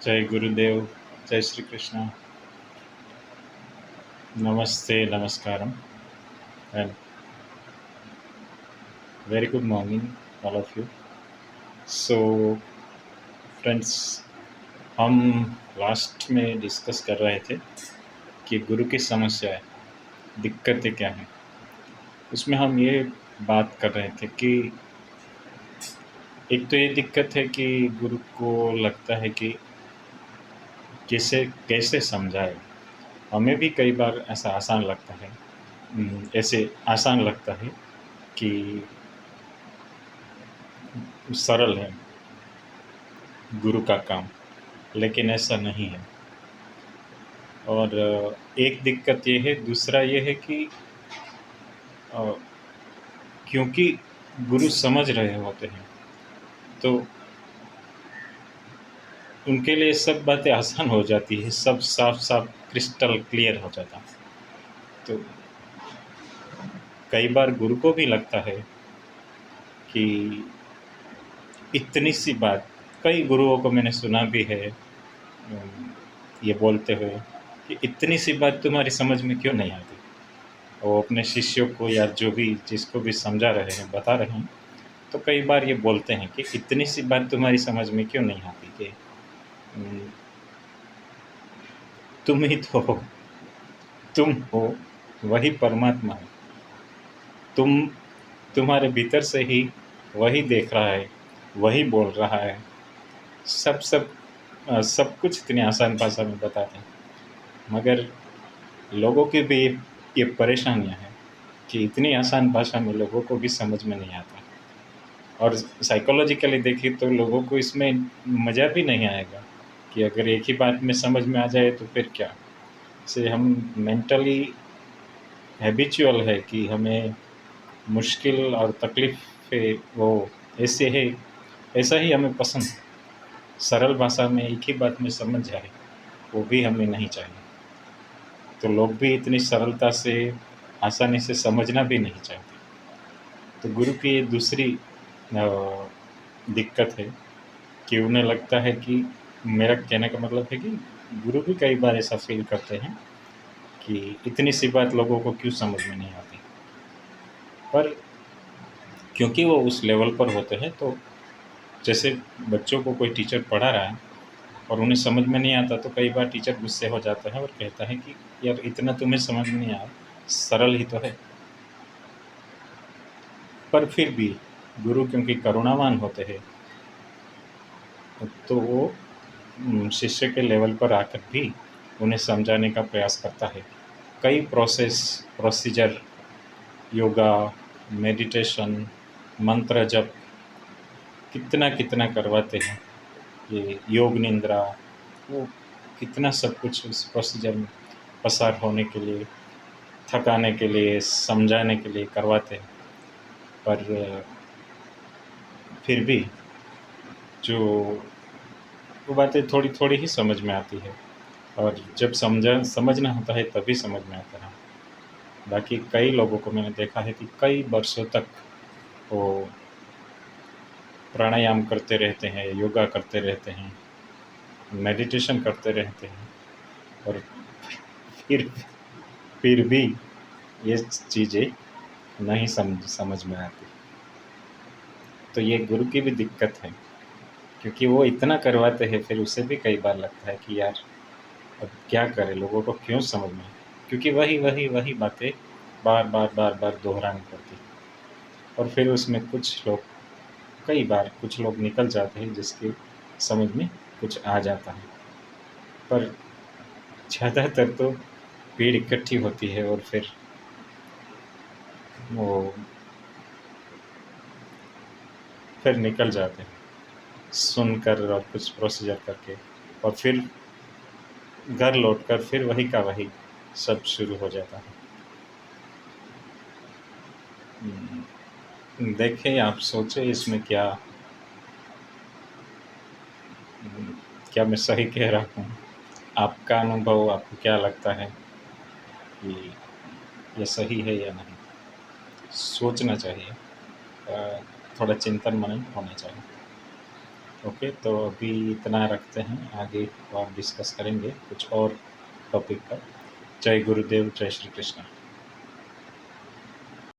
जय गुरुदेव, जय श्री कृष्ण, नमस्ते, नमस्कारम, and very good morning, all of you. So, friends, हम लास्ट में डिस्कस कर रहे थे कि गुरु की समस्याएं, दिक्कतें क्या हैं। उसमें हम ये बात कर रहे थे कि एक तो ये दिक्कत है कि गुरु को लगता है कि कैसे कैसे समझाए। हमें भी कई बार ऐसा आसान लगता है, ऐसे आसान लगता है कि सरल है गुरु का काम, लेकिन ऐसा नहीं है। और एक दिक्कत ये है, दूसरा ये है कि अ, क्योंकि गुरु समझ रहे होते हैं, तो उनके लिए सब बातें आसान हो जाती है, सब साफ-साफ क्रिस्टल क्लियर हो जाता है। तो कई बार गुरु को भी लगता है कि इतनी सी बात, कई गुरुओं को मैंने सुना भी है ये बोलते हुए कि इतनी सी बात तुम्हारी समझ में क्यों नहीं आती? वो अपने शिष्यों को या जो भी जिसको भी समझा रहे हैं, बता रहे हैं, तो कई बार ये बोलते हैं कि इतनी सी बात तुम्हारी समझ में क्यों नहीं आती कि उम, तुम ही तो हो, तुम हो, वही परमात्मा है। तुम तुम्हारे भीतर से ही वही देख रहा है, वही बोल रहा है। सब कुछ इतनी आसान भाषा में बताते हैं, मगर लोगों की भी ये परेशानियाँ हैं कि इतनी आसान भाषा में लोगों को भी समझ में नहीं आता। और साइकोलॉजिकली देखें तो लोगों को इसमें मज़ा भी नहीं आएगा कि अगर एक ही बात में समझ में आ जाए तो फिर क्या? से हम मेंटली हैबिचुअल है कि हमें मुश्किल और तकलीफ़ें वो ऐसे है, ऐसा ही हमें पसंद है। सरल भाषा में एक ही बात में समझ जाए, वो भी हमें नहीं चाहिए। तो लोग भी इतनी सरलता से, आसानी से समझना भी नहीं चाहते। तो गुरु की ये दूसरी दिक्कत है कि उन्हें लगता है कि, मेरा कहने का मतलब है कि गुरु भी कई बार ऐसा फ़ील करते हैं कि इतनी सी बात लोगों को क्यों समझ में नहीं आती। पर क्योंकि वो उस लेवल पर होते हैं, तो जैसे बच्चों को कोई टीचर पढ़ा रहा है और उन्हें समझ में नहीं आता, तो कई बार टीचर गुस्से हो जाता है और कहता है कि यार इतना तुम्हें समझ में नहीं आया, सरल ही तो है। पर फिर भी गुरु क्योंकि करुणावान होते हैं, तो वो शिष्य के लेवल पर आकर भी उन्हें समझाने का प्रयास करता है। कई प्रोसीजर, योगा, मेडिटेशन, मंत्र जप कितना-कितना करवाते हैं। ये योग निंद्रा, वो कितना सब कुछ उस प्रोसीजर में पसार होने के लिए, थकाने के लिए, समझाने के लिए करवाते हैं। पर फिर भी जो वो बातें थोड़ी-थोड़ी ही समझ में आती है, और जब समझना होता है तभी समझ में आता है। बाकी कई लोगों को मैंने देखा है कि कई वर्षों तक वो प्राणायाम करते रहते हैं, योगा करते रहते हैं, मेडिटेशन करते रहते हैं, और फिर फिर भी ये चीज़ें नहीं समझ में आती। तो ये गुरु की भी दिक्कत है, क्योंकि वो इतना करवाते हैं, फिर उसे भी कई बार लगता है कि यार अब क्या करें, लोगों को क्यों समझ में आए? क्योंकि वही बातें बार-बार दोहरानी पड़ती हैं। और फिर उसमें कई बार कुछ लोग निकल जाते हैं जिसके समझ में कुछ आ जाता है। पर ज़्यादातर तो भीड़ इकट्ठी होती है और फिर वो फिर निकल जाते हैं, सुनकर और कुछ प्रोसीजर करके, और फिर घर लौटकर फिर वही का वही सब शुरू हो जाता है। देखें, आप सोचें इसमें क्या मैं सही कह रहा हूँ? आपका अनुभव, आपको क्या लगता है कि ये सही है या नहीं? सोचना चाहिए, थोड़ा चिंतन मनन होना चाहिए। ओके, तो अभी इतना रखते हैं, आगे और डिस्कस करेंगे कुछ और टॉपिक पर। जय गुरुदेव, जय श्री कृष्ण।